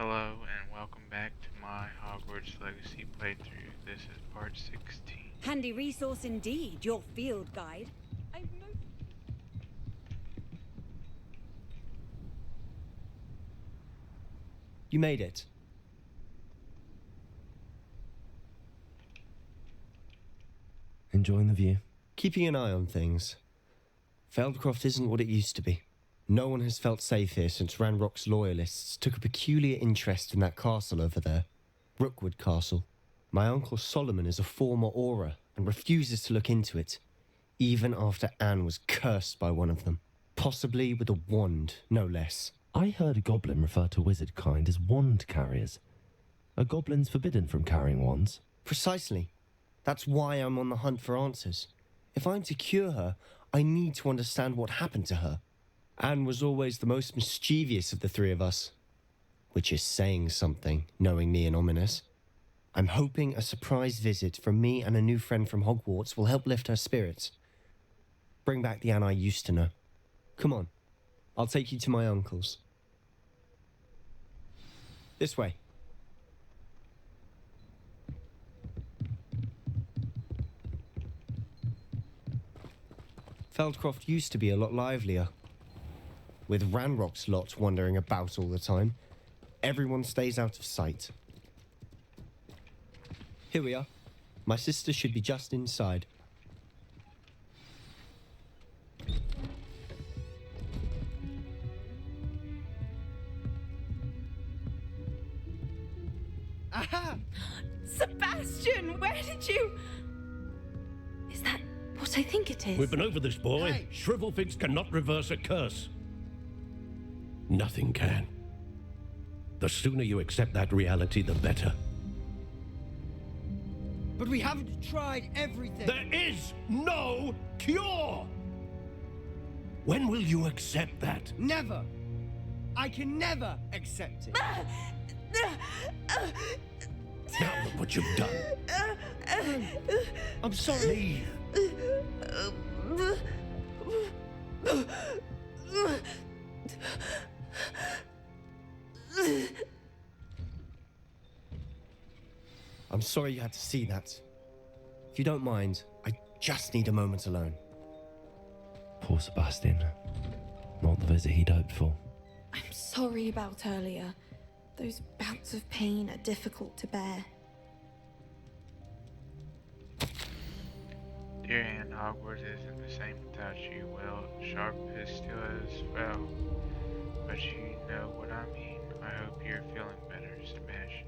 Hello and welcome back to my Hogwarts Legacy playthrough. This is part 16. Handy resource indeed, your field guide. I've no... You made it. Enjoying the view? Keeping an eye on things. Feldcroft isn't what it used to be. No one has felt safe here since Ranrock's loyalists took a peculiar interest in that castle over there. Rookwood Castle. My uncle Solomon is a former Auror and refuses to look into it, even after Anne was cursed by one of them. Possibly with a wand, no less. I heard a goblin refer to wizard kind as wand carriers. Are goblins forbidden from carrying wands? Precisely. That's why I'm on the hunt for answers. If I'm to cure her, I need to understand what happened to her. Anne was always the most mischievous of the three of us. Which is saying something, knowing me and Ominous. I'm hoping a surprise visit from me and a new friend from Hogwarts will help lift her spirits. Bring back the Anne I used to know. Come on, I'll take you to my uncle's. This way. Feldcroft used to be a lot livelier. With Ranrock's lot wandering about all the time, everyone stays out of sight. Here we are. My sister should be just inside. Aha! Sebastian, where did you... Is that what I think it is? We've been over this, boy. Hey. Shrivelfigs cannot reverse a curse. Nothing can. The sooner you accept that reality, the better. But we haven't tried everything. There is no cure! When will you accept that? Never. I can never accept it. Now look what you've done. I'm sorry. I'm sorry you had to see that. If you don't mind, I just need a moment alone. Poor Sebastian. Not the visit he'd hoped for. I'm sorry about earlier. Those bouts of pain are difficult to bear. Dear Anne, Hogwarts isn't the same without you. Well, sharp is still as well. But you know what I mean. I hope you're feeling better, Sebastian.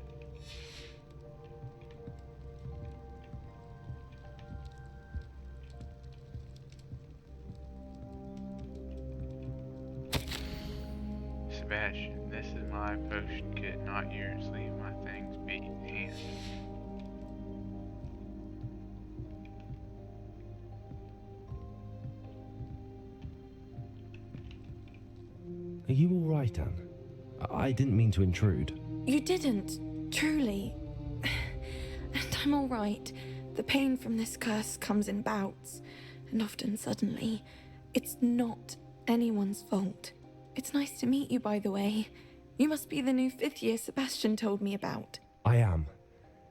Sebastian, this is my potion kit, not yours. Leave my things be. Hand. Are you all right, Anne? I didn't mean to intrude. You didn't, truly. And I'm all right. The pain from this curse comes in bouts, and often suddenly. It's not anyone's fault. It's nice to meet you, by the way. You must be the new fifth year Sebastian told me about. I am.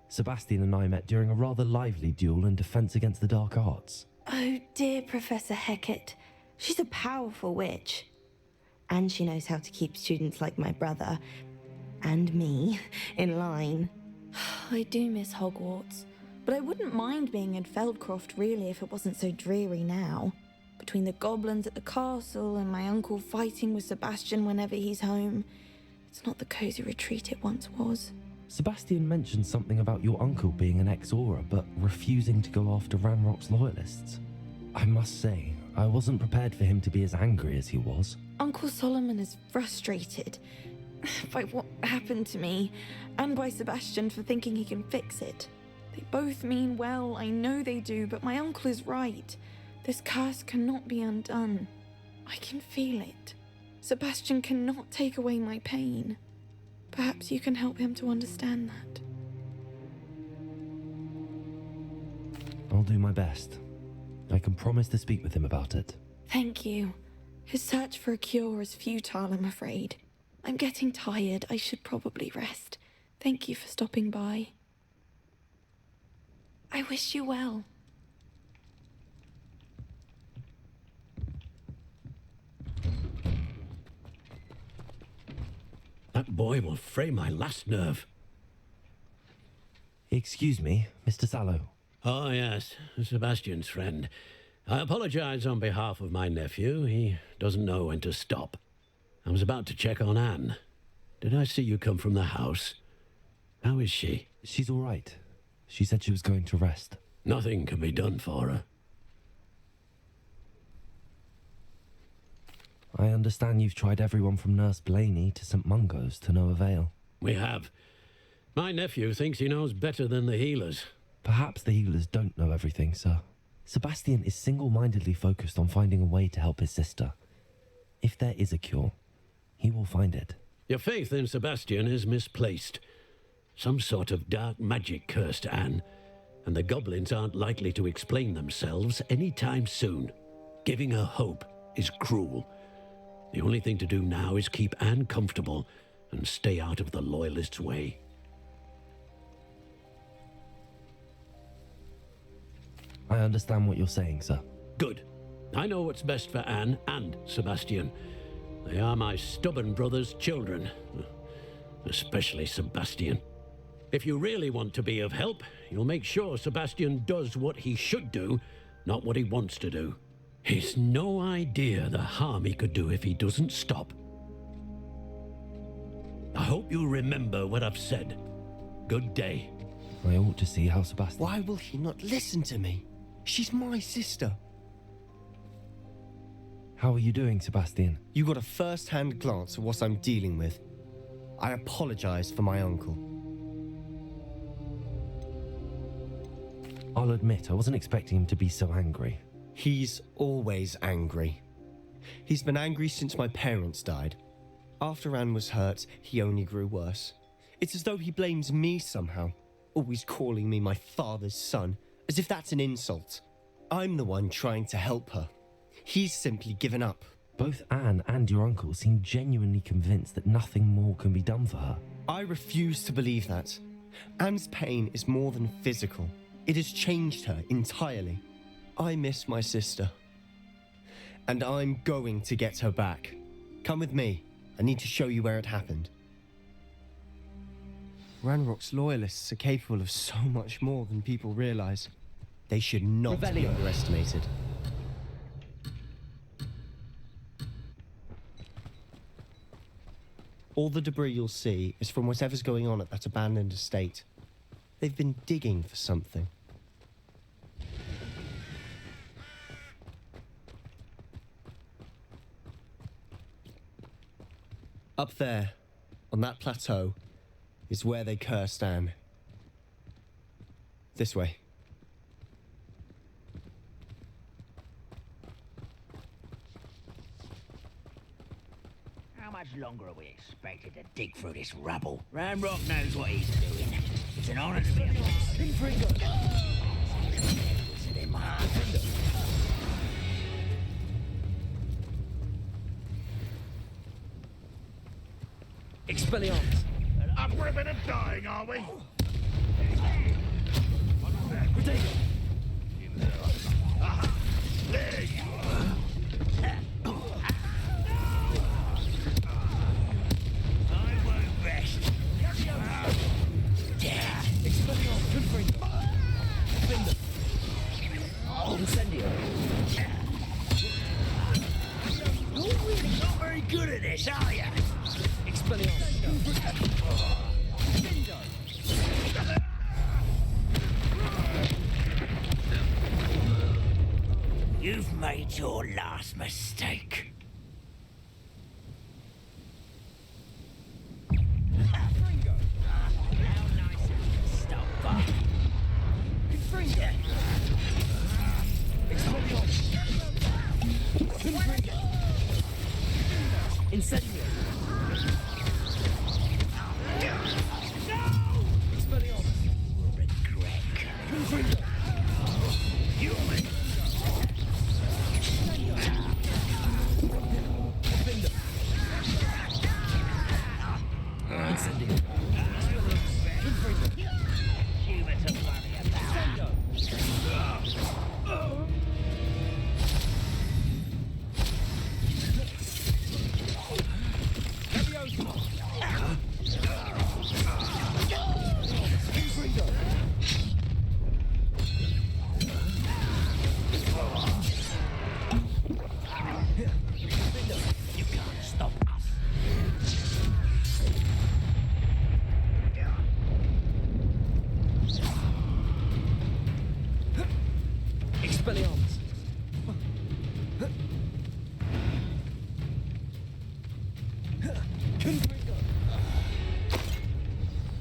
Sebastian and I met during a rather lively duel in defense against the dark arts. Oh dear, Professor Hecat. She's a powerful witch. And she knows how to keep students like my brother, and me, in line. I do miss Hogwarts, but I wouldn't mind being in Feldcroft really if it wasn't so dreary now. Between the goblins at the castle and my uncle fighting with Sebastian whenever he's home, it's not the cozy retreat it once was. Sebastian mentioned something about your uncle being an ex-Auror, but refusing to go after Ranrock's loyalists. I must say, I wasn't prepared for him to be as angry as he was. Uncle Solomon is frustrated by what happened to me, and by Sebastian for thinking he can fix it. They both mean well, I know they do, but my uncle is right. This curse cannot be undone. I can feel it. Sebastian cannot take away my pain. Perhaps you can help him to understand that. I'll do my best. I can promise to speak with him about it. Thank you. His search for a cure is futile, I'm afraid. I'm getting tired. I should probably rest. Thank you for stopping by. I wish you well. That boy will fray my last nerve. Excuse me, Mr. Sallow. Oh, yes, Sebastian's friend. I apologize on behalf of my nephew. He doesn't know when to stop. I was about to check on Anne. Did I see you come from the house? How is she? She's all right. She said she was going to rest. Nothing can be done for her. I understand you've tried everyone from Nurse Blaney to St. Mungo's to no avail. We have. My nephew thinks he knows better than the healers. Perhaps the healers don't know everything, sir. Sebastian is single-mindedly focused on finding a way to help his sister. If there is a cure, he will find it. Your faith in Sebastian is misplaced. Some sort of dark magic cursed Anne, and the goblins aren't likely to explain themselves anytime soon. Giving her hope is cruel. The only thing to do now is keep Anne comfortable and stay out of the Loyalists' way. I understand what you're saying, sir. Good. I know what's best for Anne and Sebastian. They are my stubborn brother's children. Especially Sebastian. If you really want to be of help, you'll make sure Sebastian does what he should do, not what he wants to do. He's no idea the harm he could do if he doesn't stop. I hope you remember what I've said. Good day. I ought to see how Sebastian... Why will he not listen to me? She's my sister. How are you doing, Sebastian? You got a first-hand glance at what I'm dealing with. I apologize for my uncle. I'll admit, I wasn't expecting him to be so angry. He's always angry. He's been angry since my parents died. After Anne was hurt, he only grew worse. It's as though he blames me somehow, always calling me my father's son, as if that's an insult. I'm the one trying to help her. He's simply given up. Both Anne and your uncle seem genuinely convinced that nothing more can be done for her. I refuse to believe that. Anne's pain is more than physical. It has changed her entirely. I miss my sister. And I'm going to get her back. Come with me. I need to show you where it happened. Ranrock's loyalists are capable of so much more than people realize. They should not be underestimated. All the debris you'll see is from whatever's going on at that abandoned estate. They've been digging for something. Up there, on that plateau, is where they cursed Anne. This way. How much longer are we expected to dig through this rubble? Ranrock knows what he's doing. It's an honor to be a Expelliarmus. Up ribbon and dying, are we? There you are. I won't rest. Expelliarmus. Confringo. Defender. Incendio. You're really not very good at this, are you? Expelliarmus. You've made your last mistake. How nice of you to stop by. Confringo. Expelliarmus. Confringo. Incendio. Expelliarmus. Regret. Confringo. You make Incendio. Human to worry about. You can't stop us. Expelliarmus.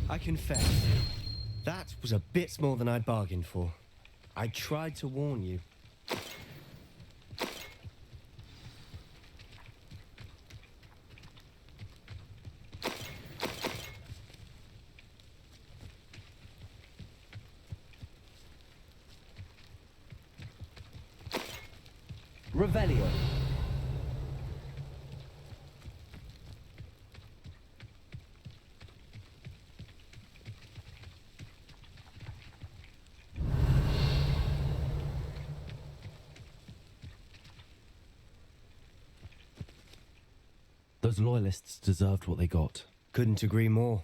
I confess, that was a bit more than I'd bargained for. I tried to warn you. Revelio. Those loyalists deserved what they got. Couldn't agree more.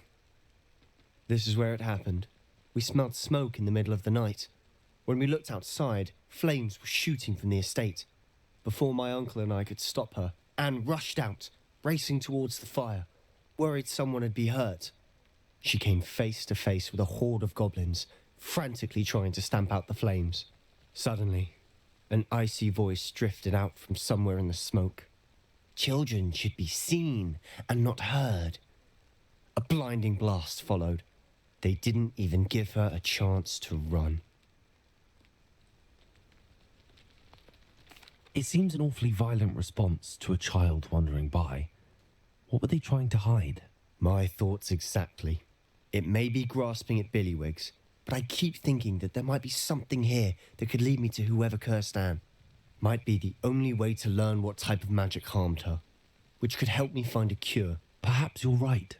This is where it happened. We smelled smoke in the middle of the night. When we looked outside, flames were shooting from the estate. Before my uncle and I could stop her, Anne rushed out, racing towards the fire, worried someone had been hurt. She came face to face with a horde of goblins, frantically trying to stamp out the flames. Suddenly, an icy voice drifted out from somewhere in the smoke. Children should be seen and not heard. A blinding blast followed. They didn't even give her a chance to run. It seems an awfully violent response to a child wandering by. What were they trying to hide? My thoughts exactly. It may be grasping at Billywigs, but I keep thinking that there might be something here that could lead me to whoever cursed Anne. Might be the only way to learn what type of magic harmed her, which could help me find a cure. Perhaps you're right.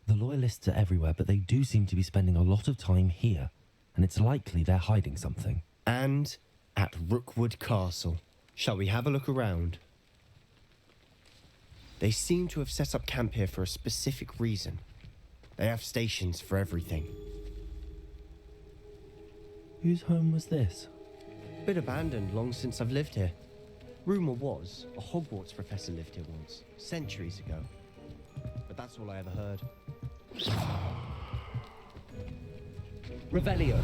The loyalists are everywhere, but they do seem to be spending a lot of time here, and it's likely they're hiding something. And at Rookwood Castle. Shall we have a look around? They seem to have set up camp here for a specific reason. They have stations for everything. Whose home was this? Bit abandoned long since I've lived here. Rumour was a Hogwarts professor lived here once, centuries ago. But that's all I ever heard. Revelio.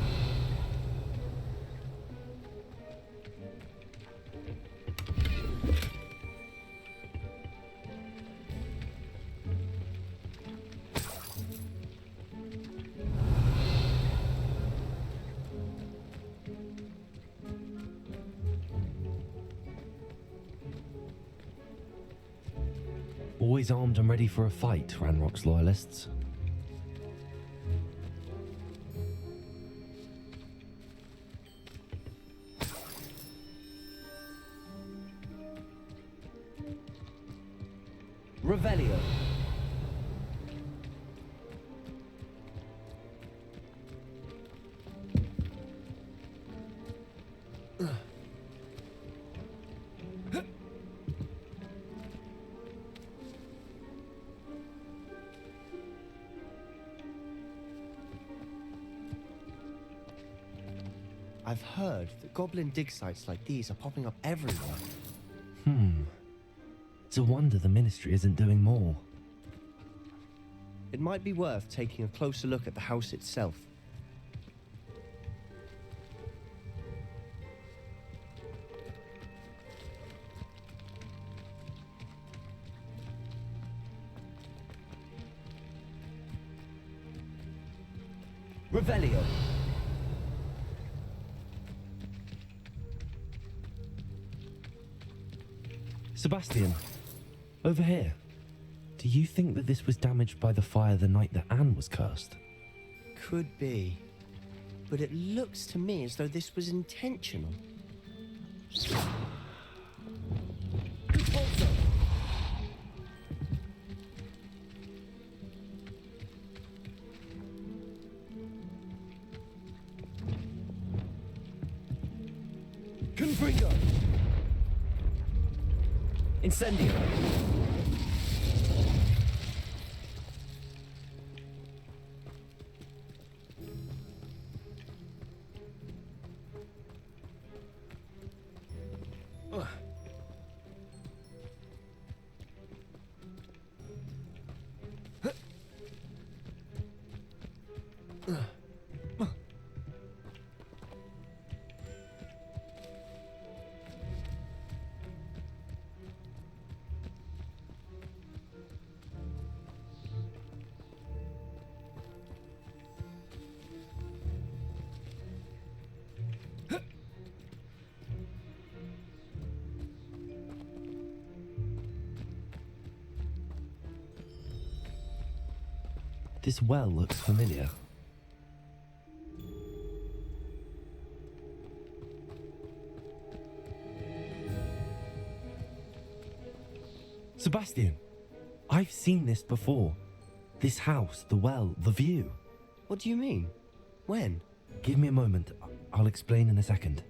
Always armed and ready for a fight, Ranrock's loyalists. Revelio. I've heard that goblin dig sites like these are popping up everywhere. It's a wonder the Ministry isn't doing more. It might be worth taking a closer look at the house itself. Revelio. Sebastian, over here. Do you think that this was damaged by the fire the night that Anne was cursed? Could be. But it looks to me as though this was intentional. Fringo! Incendio! This well looks familiar. Sebastian, I've seen this before. This house, the well, the view. What do you mean? When? Give me a moment. I'll explain in a second.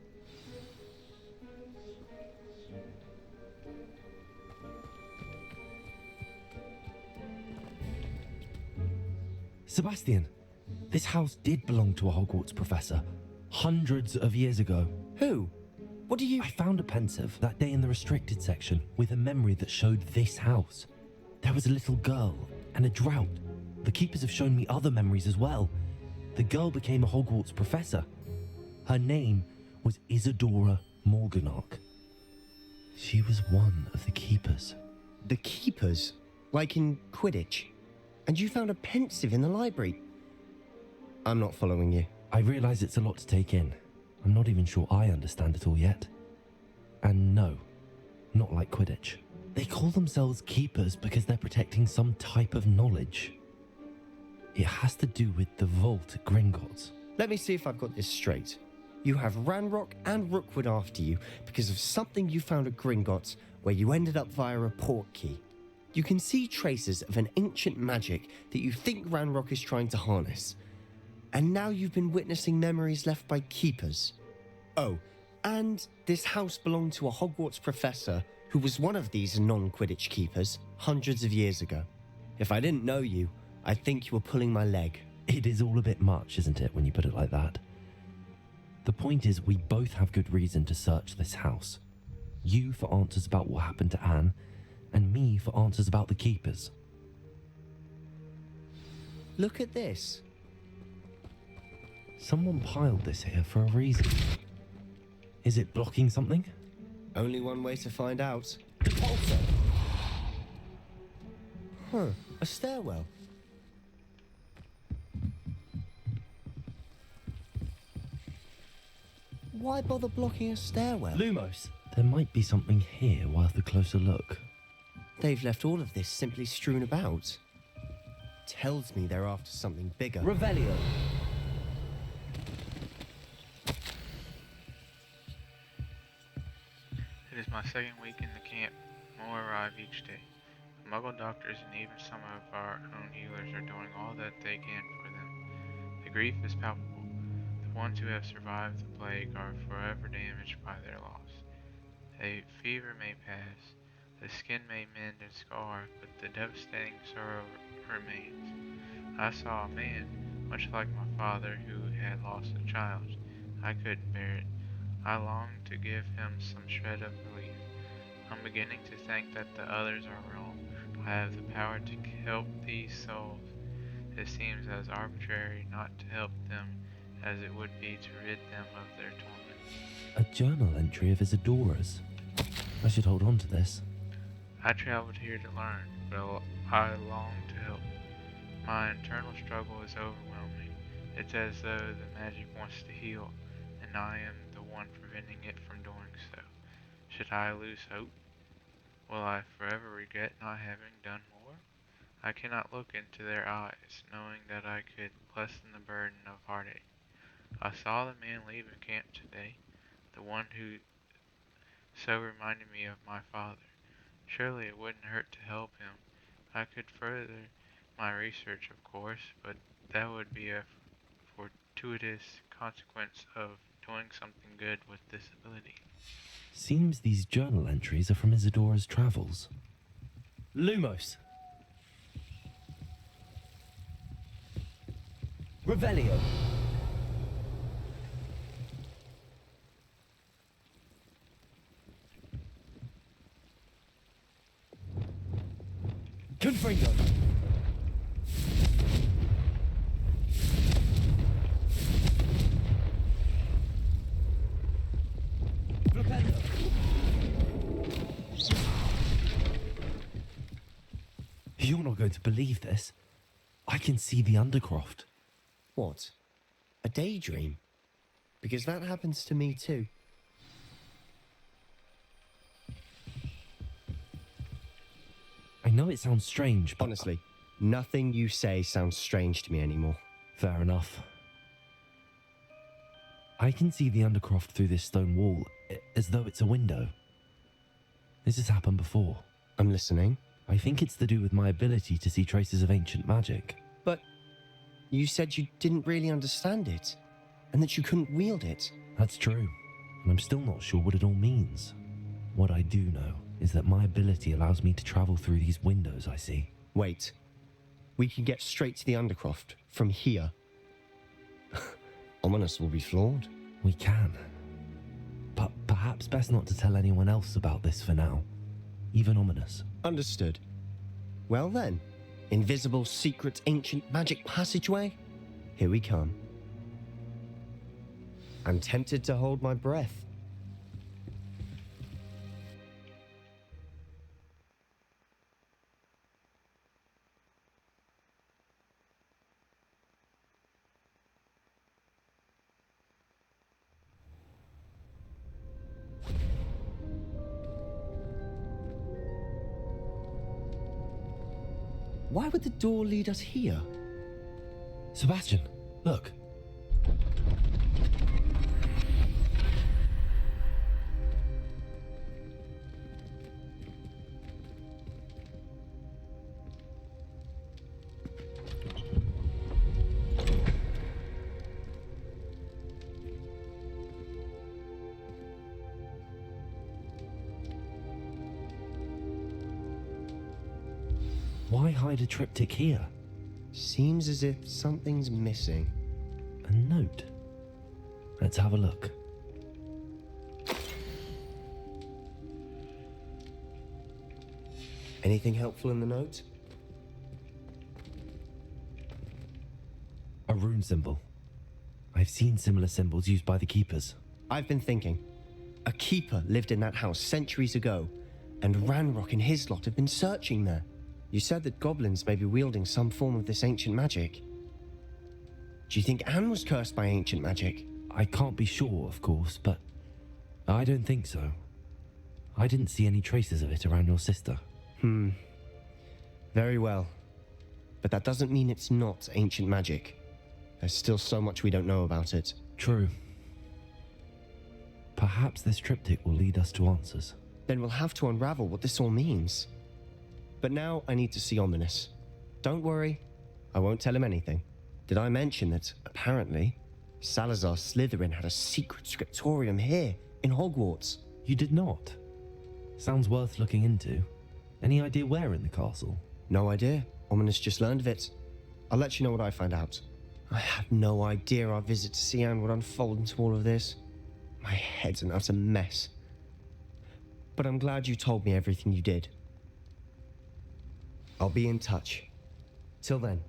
Sebastian, this house did belong to a Hogwarts professor hundreds of years ago. Who? What do you... I found a pensive that day in the restricted section with a memory that showed this house. There was a little girl and a drought. The keepers have shown me other memories as well. The girl became a Hogwarts professor. Her name was Isadora Morganach. She was one of the keepers. The keepers? Like in Quidditch? And you found a pensive in the library? I'm not following you. I realise it's a lot to take in. I'm not even sure I understand it all yet. And no, not like Quidditch. They call themselves keepers because they're protecting some type of knowledge. It has to do with the vault at Gringotts. Let me see if I've got this straight. You have Ranrock and Rookwood after you because of something you found at Gringotts where you ended up via a port key. You can see traces of an ancient magic that you think Ranrock is trying to harness. And now you've been witnessing memories left by keepers. Oh, and this house belonged to a Hogwarts professor who was one of these non-Quidditch keepers hundreds of years ago. If I didn't know you, I'd think you were pulling my leg. It is all a bit much, isn't it, when you put it like that? The point is, we both have good reason to search this house. You for answers about what happened to Anne, and me for answers about the keepers. Look at this. Someone piled this here for a reason. Is it blocking something? Only one way to find out. Depulso! Huh, a stairwell. Why bother blocking a stairwell? Lumos! There might be something here worth a closer look. They've left all of this simply strewn about. Tells me they're after something bigger. Revelio. It is my second week in the camp. More arrive each day. The Muggle doctors and even some of our own healers are doing all that they can for them. The grief is palpable. The ones who have survived the plague are forever damaged by their loss. A fever may pass, the skin may mend and scar, but the devastating sorrow remains. I saw a man, much like my father, who had lost a child. I couldn't bear it. I longed to give him some shred of relief. I'm beginning to think that the others are wrong. I have the power to help these souls. It seems as arbitrary not to help them as it would be to rid them of their torment. A journal entry of Isadora's. I should hold on to this. I traveled here to learn, but I long to help. My internal struggle is overwhelming. It's as though the magic wants to heal, and I am the one preventing it from doing so. Should I lose hope? Will I forever regret not having done more? I cannot look into their eyes, knowing that I could lessen the burden of heartache. I saw the man leaving camp today, the one who so reminded me of my father. Surely it wouldn't hurt to help him. I could further my research, of course, but that would be a fortuitous consequence of doing something good with this ability. Seems these journal entries are from Isadora's travels. Lumos. Revelio. Confringo. Flipendo. You're not going to believe this. I can see the Undercroft. What? A daydream? Because that happens to me too. I know it sounds strange, but... Honestly, nothing you say sounds strange to me anymore. Fair enough. I can see the Undercroft through this stone wall, as though it's a window. This has happened before. I'm listening. I think it's to do with my ability to see traces of ancient magic. But you said you didn't really understand it, and that you couldn't wield it. That's true, and I'm still not sure what it all means. What I do know is that my ability allows me to travel through these windows I see. Wait. We can get straight to the Undercroft from here. Ominous will be flawed. We can. But perhaps best not to tell anyone else about this for now. Even Ominous. Understood. Well then, invisible, secret, ancient magic passageway? Here we come. I'm tempted to hold my breath. Why would the door lead us here? Sebastian, look. Why hide a triptych here? Seems as if something's missing. A note. Let's have a look. Anything helpful in the note? A rune symbol. I've seen similar symbols used by the keepers. I've been thinking. A keeper lived in that house centuries ago, and Ranrock and his lot have been searching there. You said that goblins may be wielding some form of this ancient magic. Do you think Anne was cursed by ancient magic? I can't be sure, of course, but I don't think so. I didn't see any traces of it around your sister. Very well. But that doesn't mean it's not ancient magic. There's still so much we don't know about it. True. Perhaps this triptych will lead us to answers. Then we'll have to unravel what this all means. But now I need to see Ominous. Don't worry, I won't tell him anything. Did I mention that, apparently, Salazar Slytherin had a secret scriptorium here, in Hogwarts? You did not? Sounds worth looking into. Any idea where in the castle? No idea. Ominous just learned of it. I'll let you know what I find out. I had no idea our visit to Sian would unfold into all of this. My head's an utter mess. But I'm glad you told me everything you did. I'll be in touch. Till then.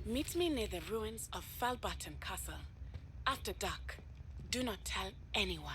Meet me near the ruins of Falbaton Castle. After dark. Do not tell anyone.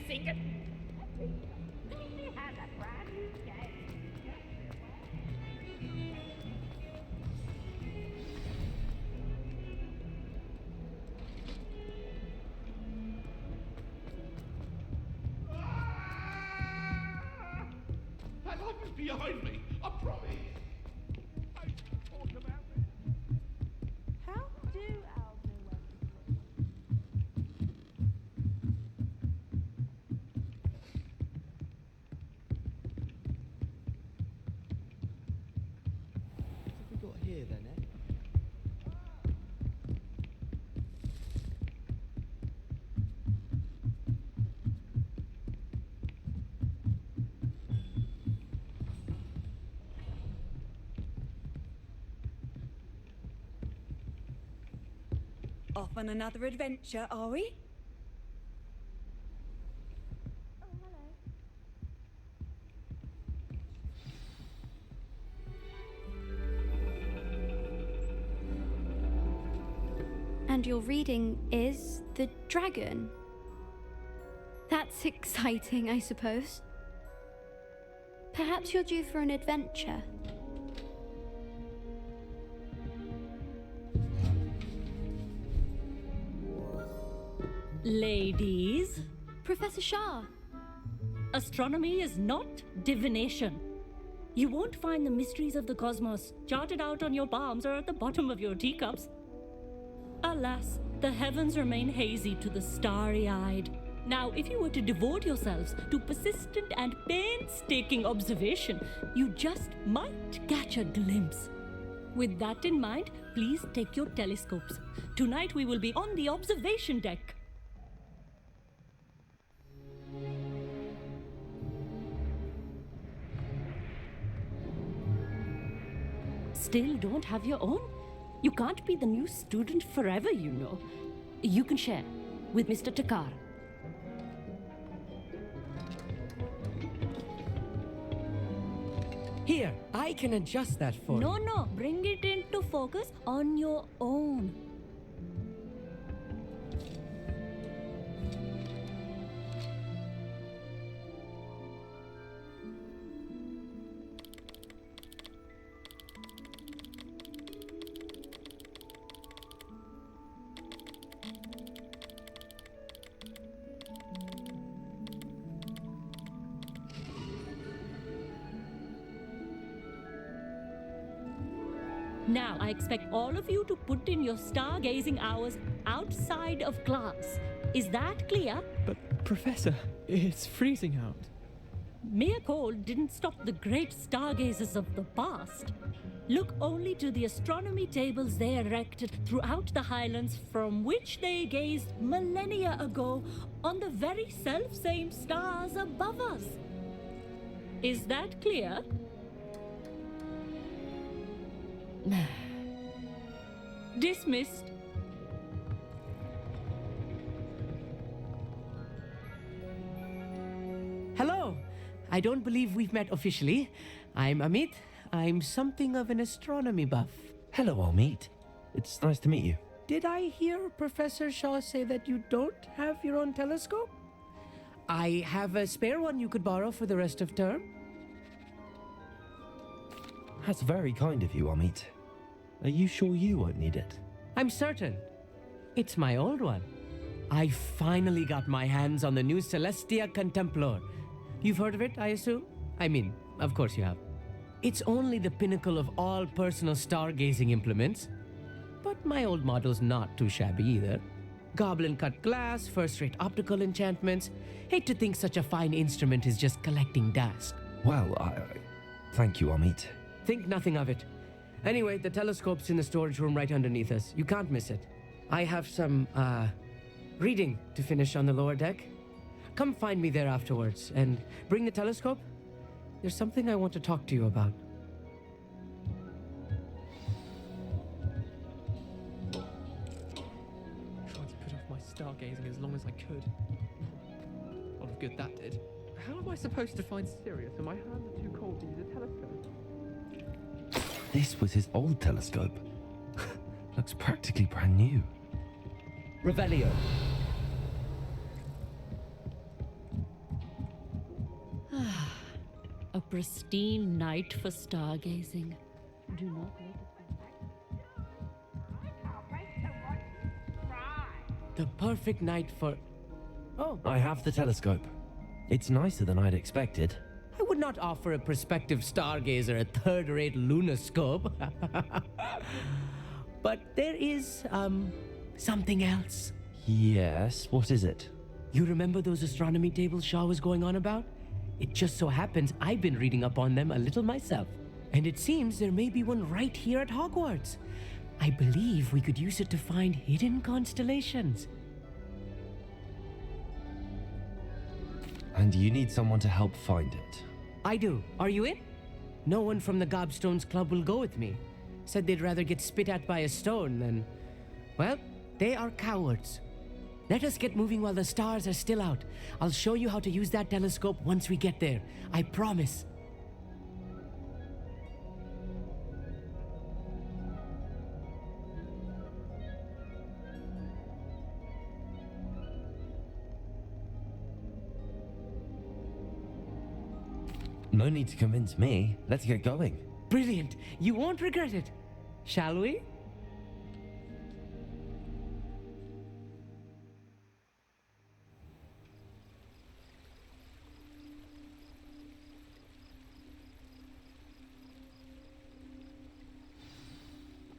secret. My life is behind me, I promise. How do owls know where What have we got here then, eh? Off on another adventure, are we? Oh, hello. And your reading is The Dragon. That's exciting, I suppose. Perhaps you're due for an adventure. Ladies, Professor Shah. astronomy is not divination. You won't find the mysteries of the cosmos charted out on your palms or at the bottom of your teacups. Alas, the heavens remain hazy to the starry-eyed. Now, if you were to devote yourselves to persistent and painstaking observation, you just might catch a glimpse. With that in mind, please take your telescopes. Tonight we will be on the observation deck. Still don't have your own? You can't be the new student forever, you know. You can share with Mr. Takar. Here, I can adjust that for you. No, bring it into focus on your own. Now, I expect all of you to put in your stargazing hours outside of class. Is that clear? But, Professor, it's freezing out. Mere cold didn't stop the great stargazers of the past. Look only to the astronomy tables they erected throughout the highlands from which they gazed millennia ago on the very self-same stars above us. Is that clear? Dismissed. Hello. I don't believe we've met officially. I'm Amit. I'm something of an astronomy buff. Hello, Amit. It's nice to meet you. Did I hear Professor Shaw say that you don't have your own telescope? I have a spare one you could borrow for the rest of term. That's very kind of you, Amit. Are you sure you won't need it? I'm certain. It's my old one. I finally got my hands on the new Celestia Contemplar. You've heard of it, I assume? I mean, of course you have. It's only the pinnacle of all personal stargazing implements. But my old model's not too shabby either. Goblin-cut glass, first-rate optical enchantments. Hate to think such a fine instrument is just collecting dust. Well, thank you, Amit. Think nothing of it. Anyway, the telescope's in the storage room right underneath us. You can't miss it. I have some, reading to finish on the lower deck. Come find me there afterwards, and bring the telescope. There's something I want to talk to you about. Tried to put off my stargazing as long as I could. A lot of good that did. How am I supposed to find Sirius when my hands are too cold to use a telescope? This was his old telescope. Looks practically brand new. Revelio. pristine night for stargazing. Do not let it The perfect night for... Oh, I have the telescope. It's nicer than I'd expected. I would not offer a prospective stargazer a third-rate lunoscope. But there is, something else. Yes, what is it? You remember those astronomy tables Shaw was going on about? It just so happens I've been reading up on them a little myself. And it seems there may be one right here at Hogwarts. I believe we could use it to find hidden constellations. And you need someone to help find it. I do. Are you in? No one from the Gobstones Club will go with me. Said they'd rather get spit at by a stone than... Well, they are cowards. Let us get moving while the stars are still out. I'll show you how to use that telescope once we get there. I promise. No need to convince me. Let's get going. Brilliant. You won't regret it. Shall we?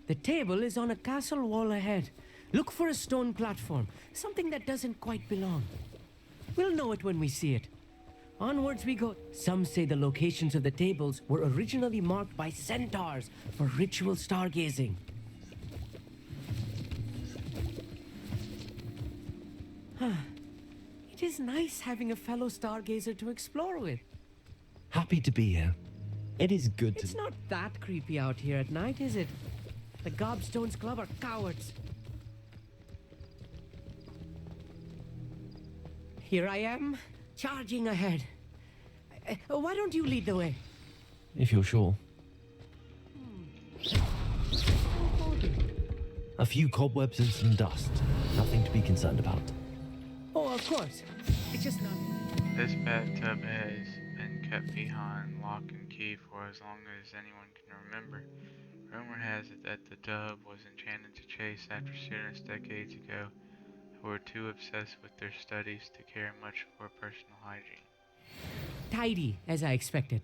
The table is on a castle wall ahead. Look for a stone platform, something that doesn't quite belong. We'll know it when we see it. Onwards we go. Some say the locations of the tables were originally marked by centaurs for ritual stargazing. It is nice having a fellow stargazer to explore with. Happy to be here. It is good to... It's not that creepy out here at night, is it? The Gobstones Club are cowards. Here I am, charging ahead. Why don't you lead the way? If you're sure. A few cobwebs and some dust. Nothing to be concerned about. Oh, of course. It's just not... This bathtub has been kept behind lock and key for as long as anyone can remember. Rumor has it that the tub was enchanted to chase after students decades ago who were too obsessed with their studies to care much for personal hygiene. Tidy, as I expected.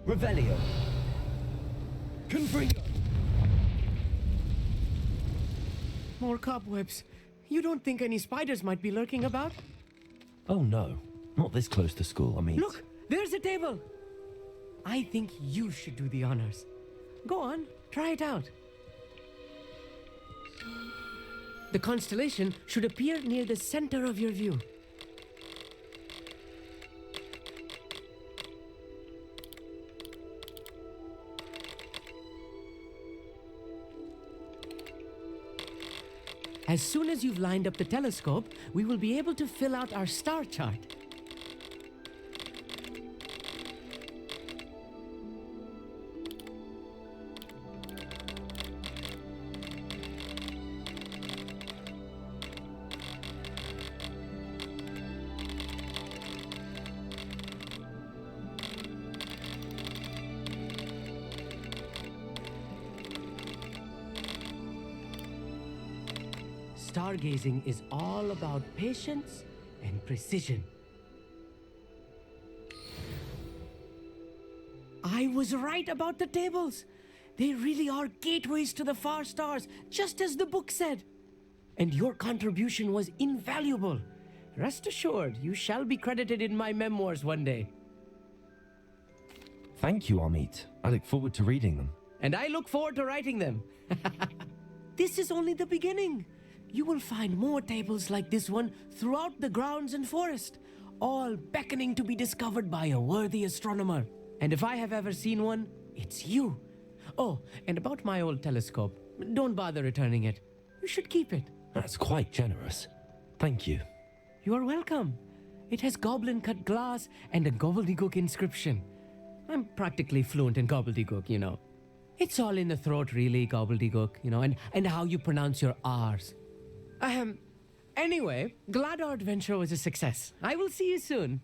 Revelio. Confringo. More cobwebs. You don't think any spiders might be lurking about? Oh no, not this close to school, I mean. Look, there's a table. I think you should do the honors. Go on, try it out. The constellation should appear near the center of your view. As soon as you've lined up the telescope, we will be able to fill out our star chart. Stargazing is all about patience and precision. I was right about the tables. They really are gateways to the far stars, just as the book said. And your contribution was invaluable. Rest assured, you shall be credited in my memoirs one day. Thank you, Amit. I look forward to reading them. And I look forward to writing them. This is only the beginning. You will find more tables like this one throughout the grounds and forest, all beckoning to be discovered by a worthy astronomer. And if I have ever seen one, it's you. Oh, and about my old telescope, don't bother returning it. You should keep it. That's quite generous. Thank you. You are welcome. It has goblin-cut glass and a gobbledygook inscription. I'm practically fluent in gobbledygook, you know. It's all in the throat, really, gobbledygook, you know, and how you pronounce your R's. Anyway, glad our adventure was a success. I will see you soon.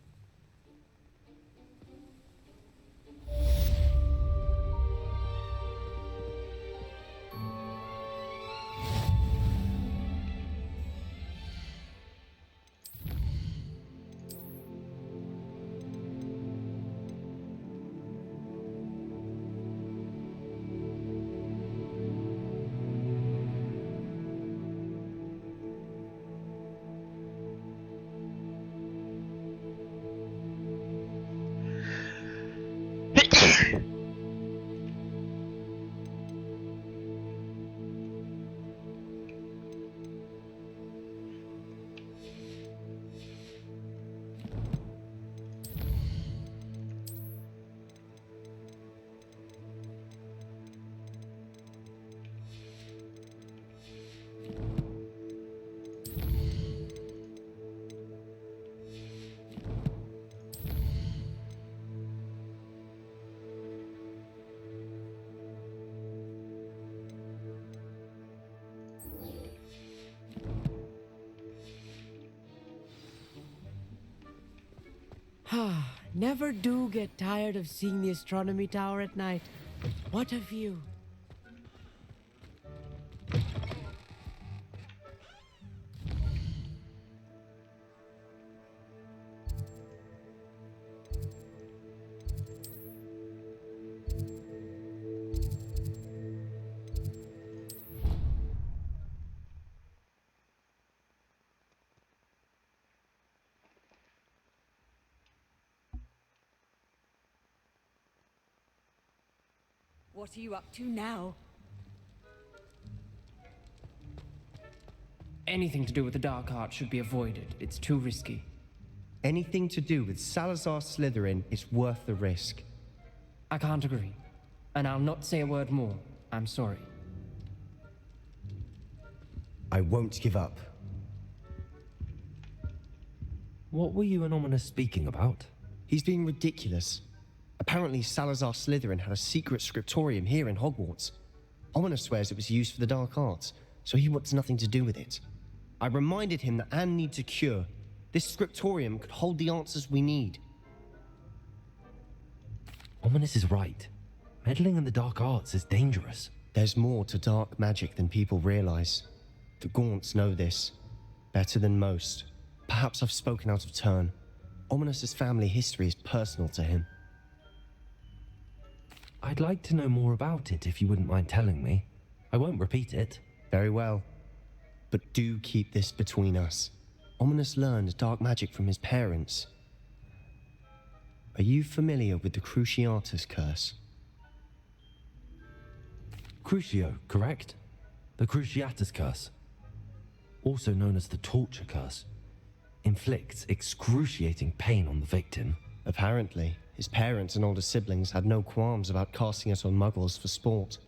Never do get tired of seeing the astronomy tower at night. What a view. What are you up to now? Anything to do with the dark art should be avoided. It's too risky. Anything to do with Salazar Slytherin is worth the risk. I can't agree. And I'll not say a word more. I'm sorry. I won't give up. What were you and Ominous speaking about? He's being ridiculous. Apparently, Salazar Slytherin had a secret scriptorium here in Hogwarts. Ominous swears it was used for the dark arts, so he wants nothing to do with it. I reminded him that Anne needs a cure. This scriptorium could hold the answers we need. Ominous is right. Meddling in the dark arts is dangerous. There's more to dark magic than people realize. The Gaunts know this. Better than most. Perhaps I've spoken out of turn. Ominous's family history is personal to him. I'd like to know more about it if you wouldn't mind telling me. I won't repeat it. Very well. But do keep this between us. Ominous learned dark magic from his parents. Are you familiar with the Cruciatus curse? Crucio, correct? The Cruciatus curse. Also known as the torture curse. Inflicts excruciating pain on the victim. Apparently, his parents and older siblings had no qualms about casting it on muggles for sport.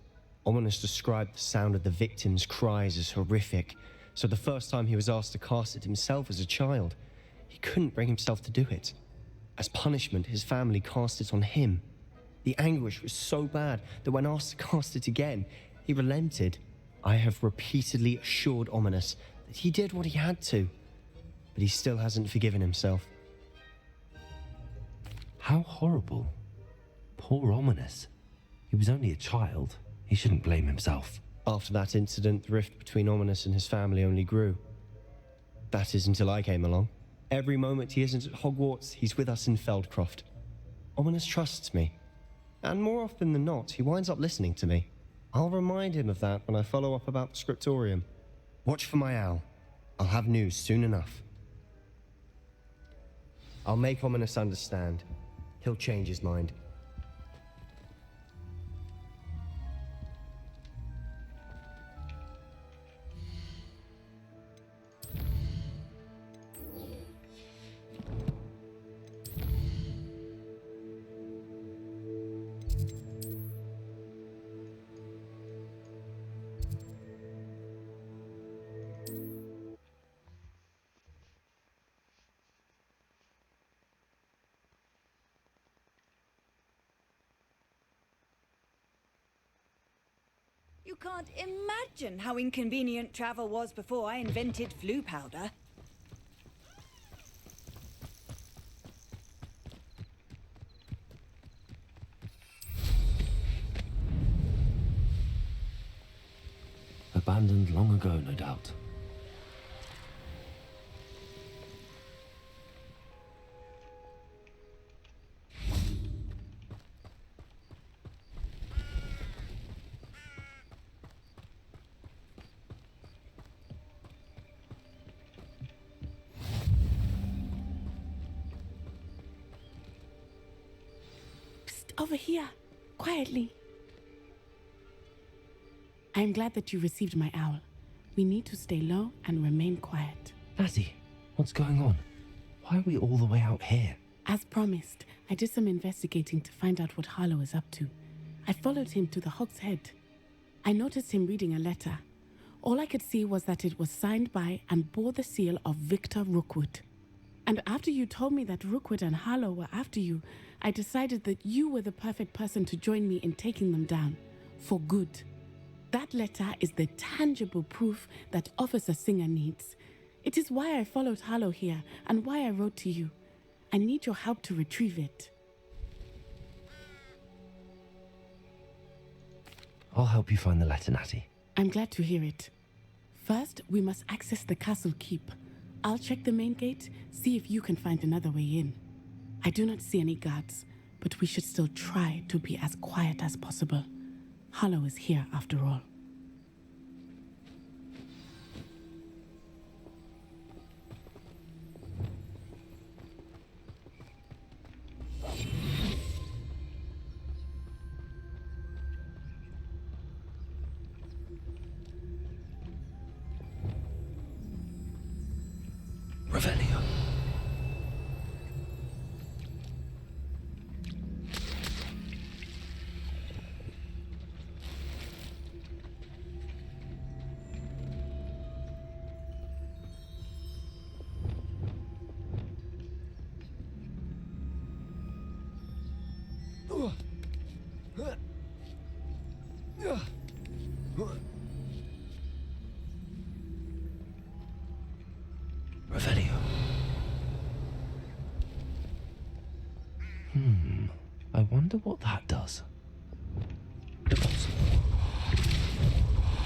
Ominous described the sound of the victim's cries as horrific, so the first time he was asked to cast it himself as a child, he couldn't bring himself to do it. As punishment, his family cast it on him. The anguish was so bad that when asked to cast it again, he relented. I have repeatedly assured Ominous that he did what he had to, but he still hasn't forgiven himself. How horrible. Poor Ominous. He was only a child. He shouldn't blame himself. After that incident, the rift between Ominous and his family only grew. That is until I came along. Every moment he isn't at Hogwarts, he's with us in Feldcroft. Ominous trusts me. And more often than not, he winds up listening to me. I'll remind him of that when I follow up about the scriptorium. Watch for my owl. I'll have news soon enough. I'll make Ominous understand. He'll change his mind. can't imagine how inconvenient travel was before I invented flu powder. Abandoned long ago, no doubt. Over here, quietly. I am glad that you received my owl. We need to stay low and remain quiet. Natty, what's going on? Why are we all the way out here? As promised, I did some investigating to find out what Harlow is up to. I followed him to the Hog's Head. I noticed him reading a letter. All I could see was that it was signed by and bore the seal of Victor Rookwood. And after you told me that Rookwood and Harlow were after you, I decided that you were the perfect person to join me in taking them down. For good. That letter is the tangible proof that Officer Singer needs. It is why I followed Harlow here and why I wrote to you. I need your help to retrieve it. I'll help you find the letter, Natty. I'm glad to hear it. First, we must access the castle keep. I'll check the main gate, see if you can find another way in. I do not see any guards, but we should still try to be as quiet as possible. Harlow is here after all. Revelio. Revelio. I wonder what that does.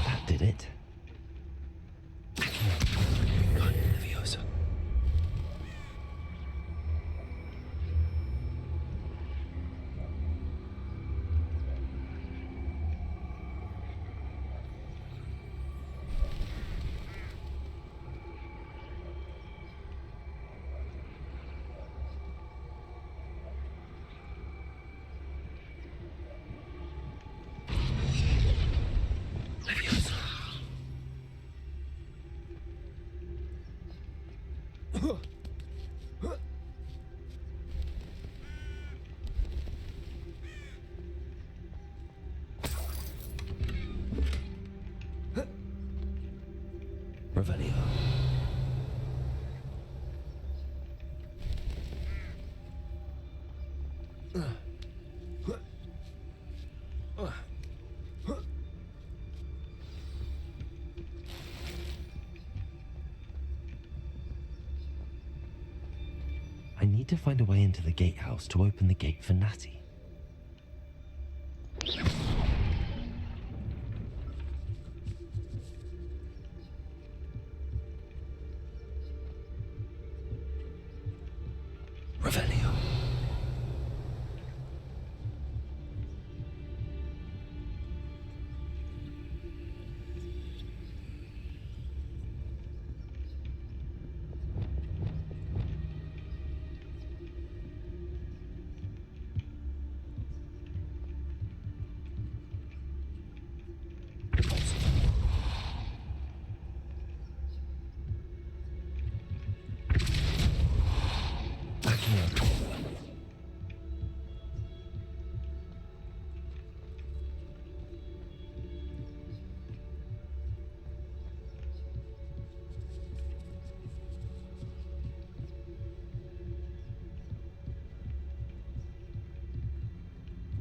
That did it. Leviosa. Revelio. I need to find a way into the gatehouse to open the gate for Natty. Revelio.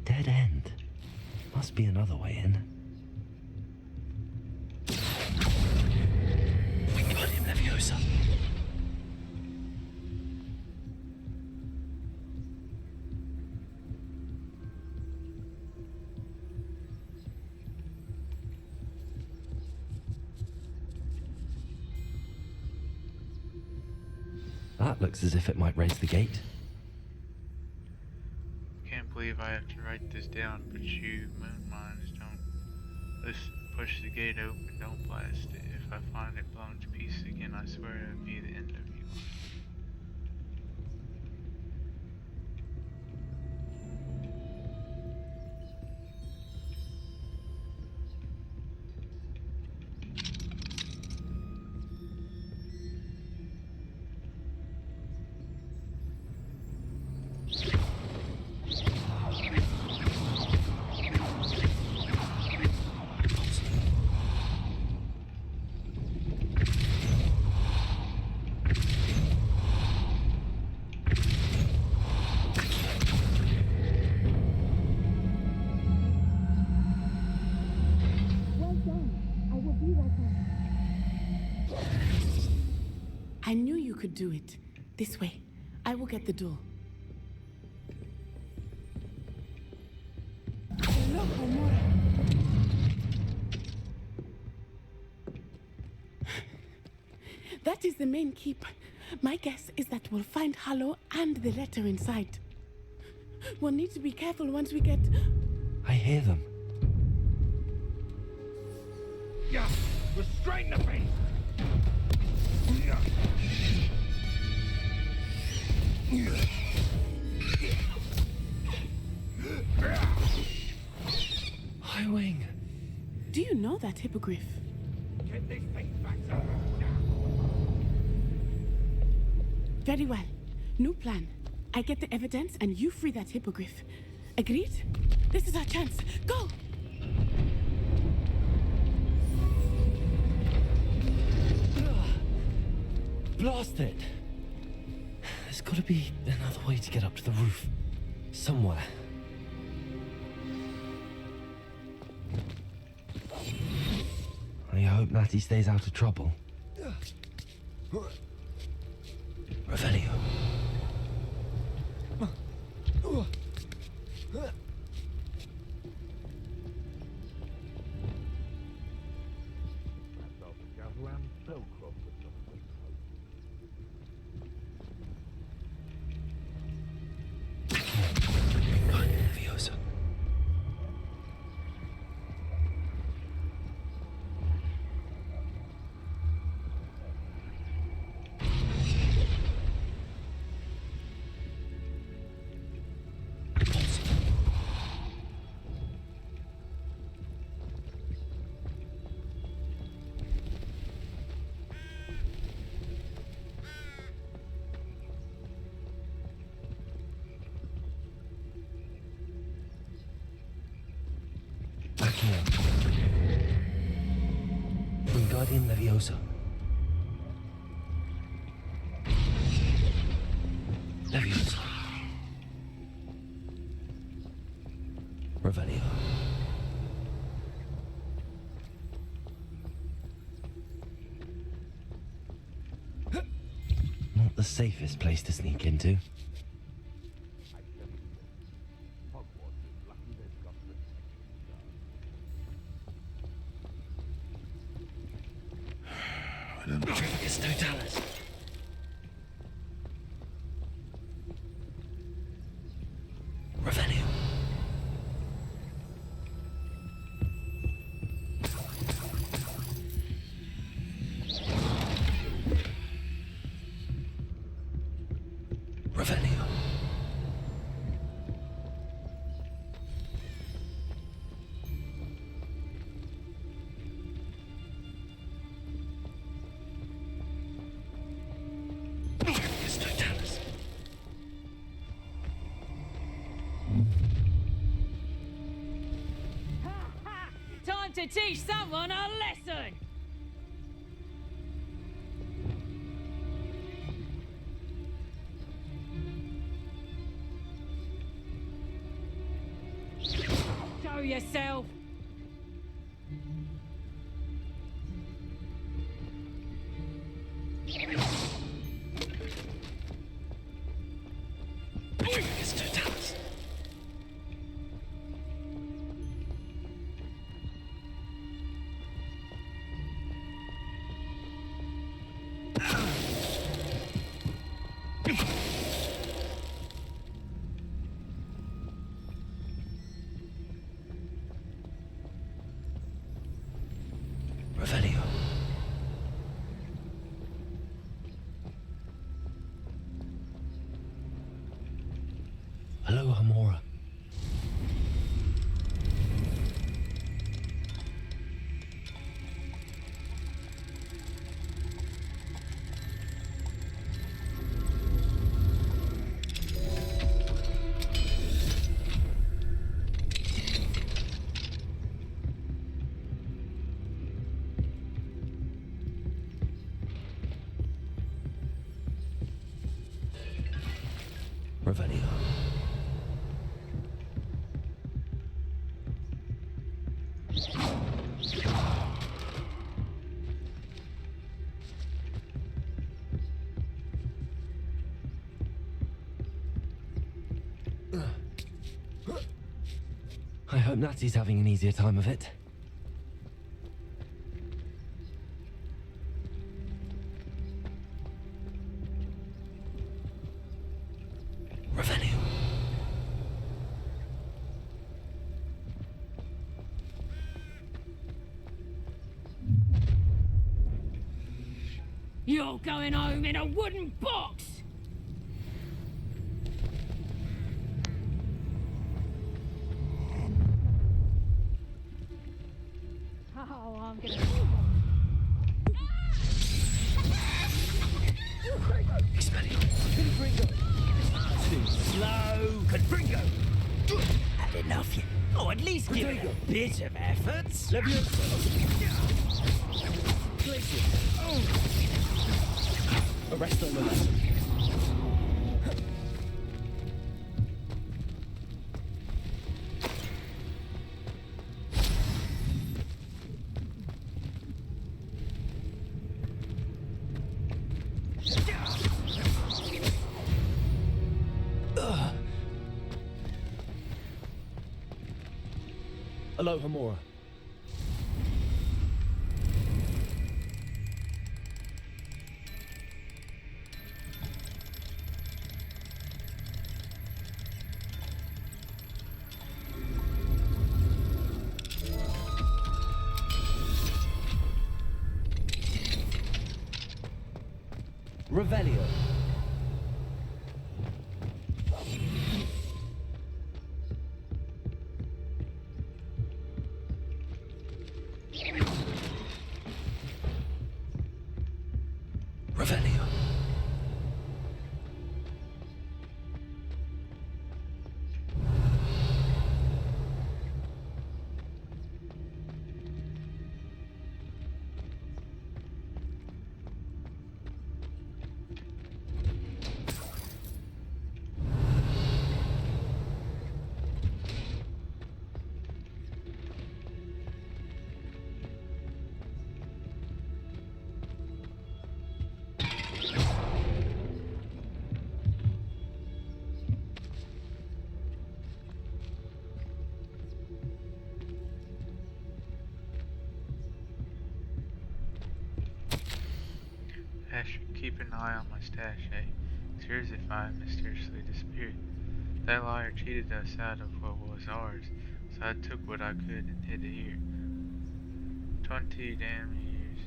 Dead end. Must be another way in. That looks as if it might raise the gate. Can't believe I have to write this down, but you moon minds don't listen. Push the gate open, don't blast it. If I find it blown to pieces again, I swear it'll be the end of you. I knew you could do it. This way. I will get the door. That is the main keep. My guess is that we'll find Hollow and the letter inside. We'll need to be careful once we get... I hear them. Yeah, restrain the beast! Highwing. Do you know that hippogriff? Get this thing back up. Very well. New plan. I get the evidence and you free that hippogriff. Agreed? This is our chance. Go! Blast it! There's gotta be another way to get up to the roof. Somewhere. I hope Natty stays out of trouble. Revelio. Wingardium Leviosa. Leviosa. Revelio. Not the safest place to sneak into. It's Totalis. Revelio. Revelio. Time to teach someone a lesson! Show yourself! It's Totalis. Revelio. I hope Natty's having an easier time of it. Revelio. You're going home in a wooden box! Oh, I'm gonna... Expellion. Confringo. Too slow. Confringo. Had enough yet. Oh, at least give it a bit of effort. Arrest them. Aloha Mora. Revelio. Revelio. I should keep an eye on my stash, eh? It's as if I mysteriously disappeared. That liar cheated us out of what was ours, so I took what I could and hid it here. 20 damn years,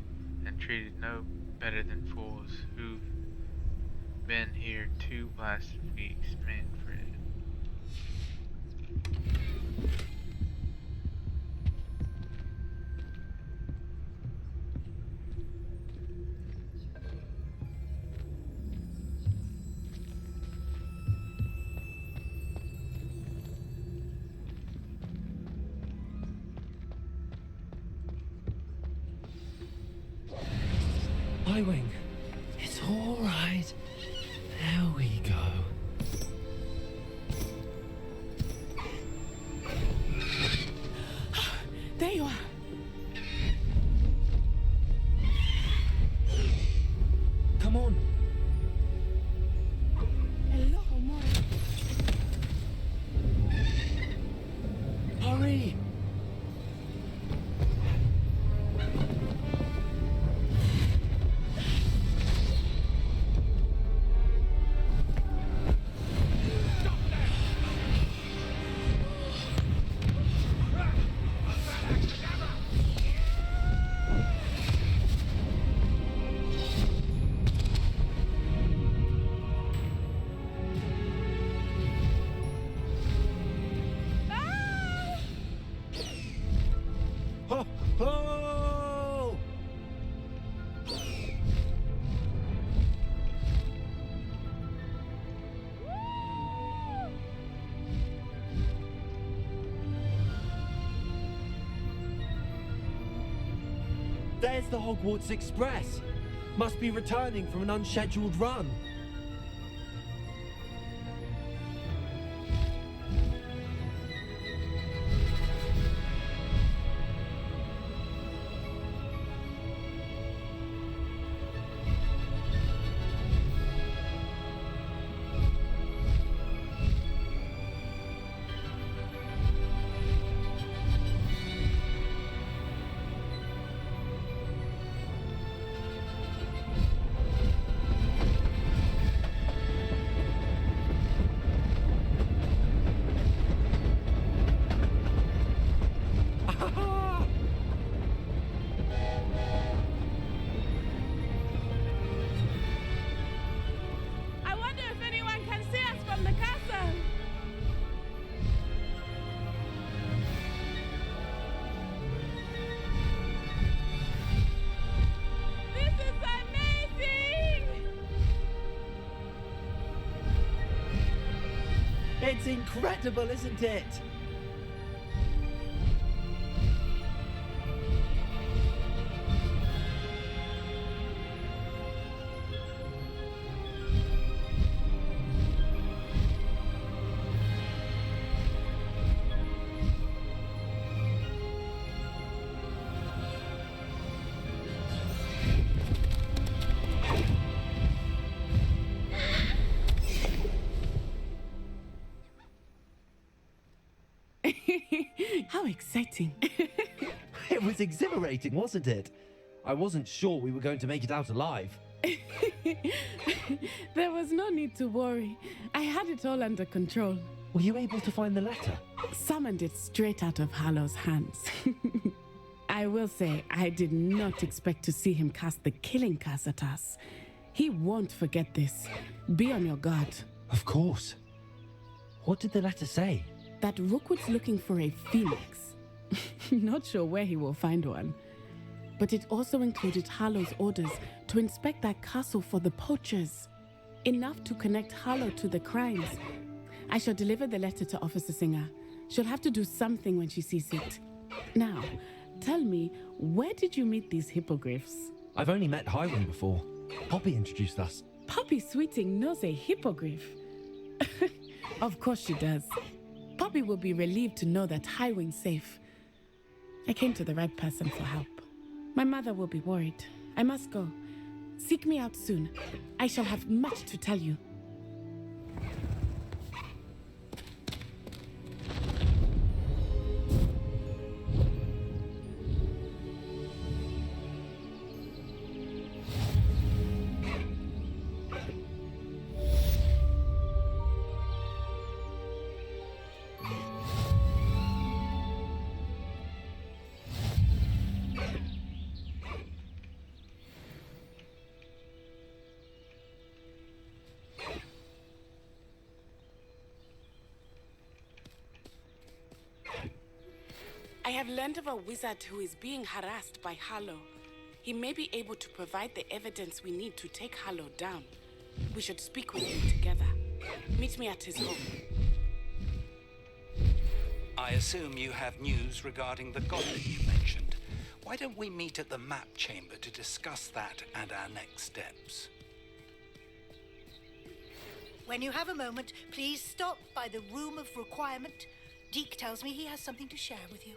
and treated no better than fools who've been here 2 blasted weeks, Manfred. Highwing. It's all right. There we go. There you are. Come on. Hello, Mora. Hurry. Oh! There's the Hogwarts Express. Must be returning from an unscheduled run. It's incredible, isn't it? How exciting. It was exhilarating, wasn't it? I wasn't sure we were going to make it out alive. There was no need to worry. I had it all under control. Were you able to find the letter? Summoned it straight out of Harlow's hands. I will say, I did not expect to see him cast the killing curse at us. He won't forget this. Be on your guard. Of course. What did the letter say? That Rookwood's looking for a phoenix. Not sure where he will find one. But it also included Harlow's orders to inspect that castle for the poachers. Enough to connect Harlow to the crimes. I shall deliver the letter to Officer Singer. She'll have to do something when she sees it. Now, tell me, where did you meet these hippogriffs? I've only met Highwing before. Poppy introduced us. Poppy Sweeting knows a hippogriff. Of course she does. Poppy will be relieved to know that Highwing's safe. I came to the right person for help. My mother will be worried. I must go. Seek me out soon. I shall have much to tell you. I have learned of a wizard who is being harassed by Harlow. He may be able to provide the evidence we need to take Harlow down. We should speak with him together. Meet me at his home. I assume you have news regarding the goblin you mentioned. Why don't we meet at the map chamber to discuss that and our next steps? When you have a moment, please stop by the room of requirement. Deke tells me he has something to share with you.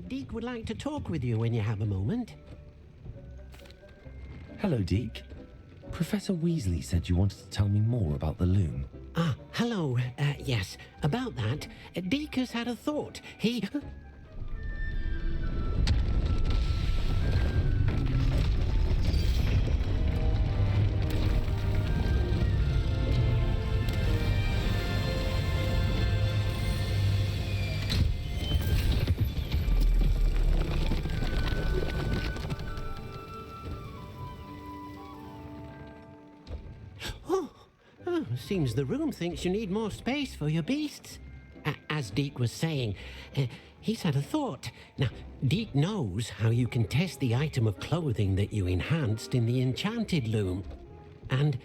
Deke would like to talk with you when you have a moment. Hello, Deke. Professor Weasley said you wanted to tell me more about the loom. Ah, hello. Yes, about that. Deke has had a thought. He... Seems the room thinks you need more space for your beasts. As Deke was saying, he's had a thought. Now, Deke knows how you can test the item of clothing that you enhanced in the enchanted loom. And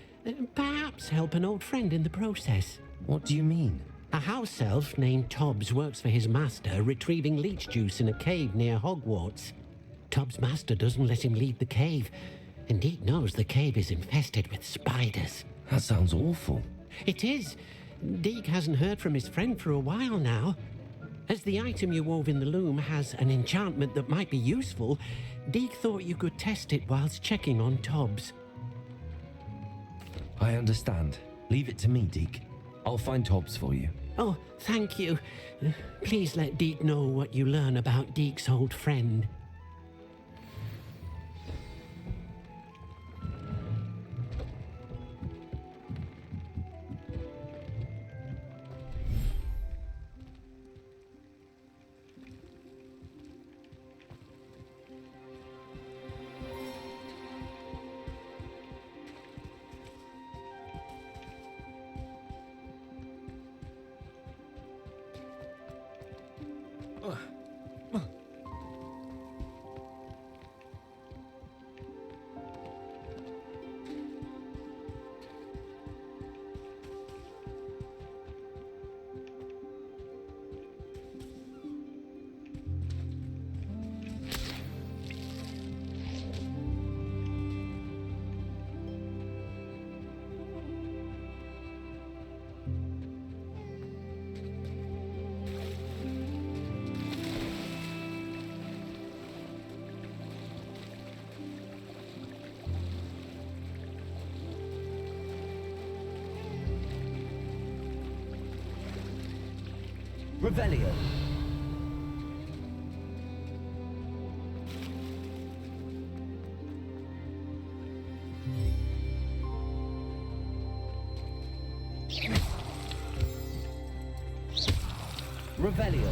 perhaps help an old friend in the process. What do you mean? A house elf named Tobbs works for his master, retrieving leech juice in a cave near Hogwarts. Tobbs' master doesn't let him leave the cave, and Deke knows the cave is infested with spiders. That sounds awful. It is. Deke hasn't heard from his friend for a while now. As the item you wove in the loom has an enchantment that might be useful, Deke thought you could test it whilst checking on Tobbs. I understand. Leave it to me, Deke. I'll find Tobbs for you. Oh, thank you. Please let Deke know what you learn about Deke's old friend. Revelio. Revelio.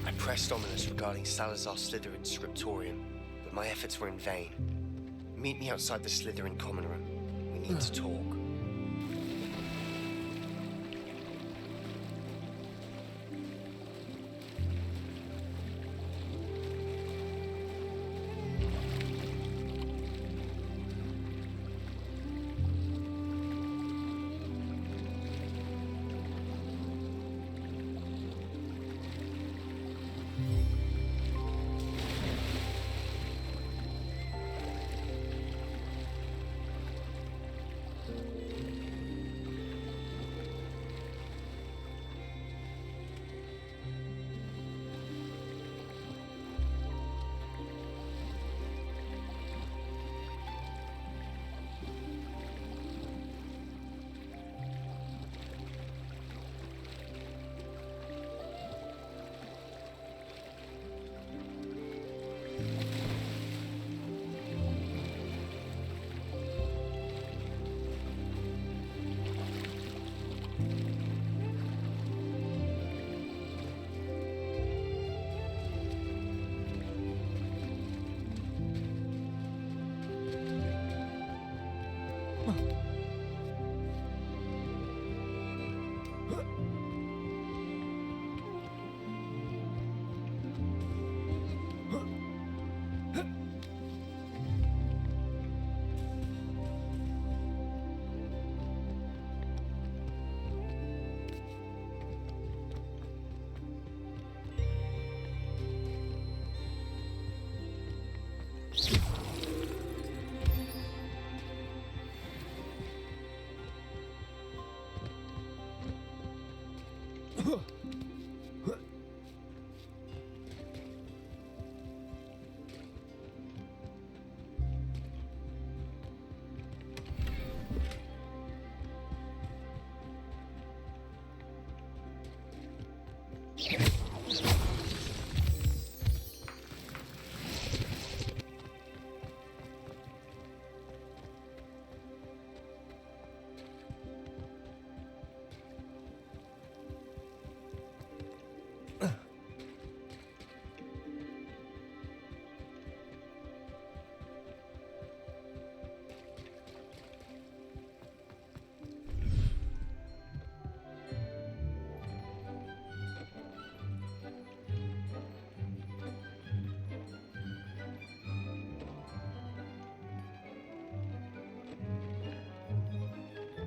I pressed ominous regarding Salazar Slytherin's scriptorium, but my efforts were in vain. Meet me outside the Slytherin common room. We need to talk.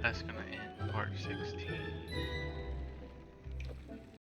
That's gonna end part 16.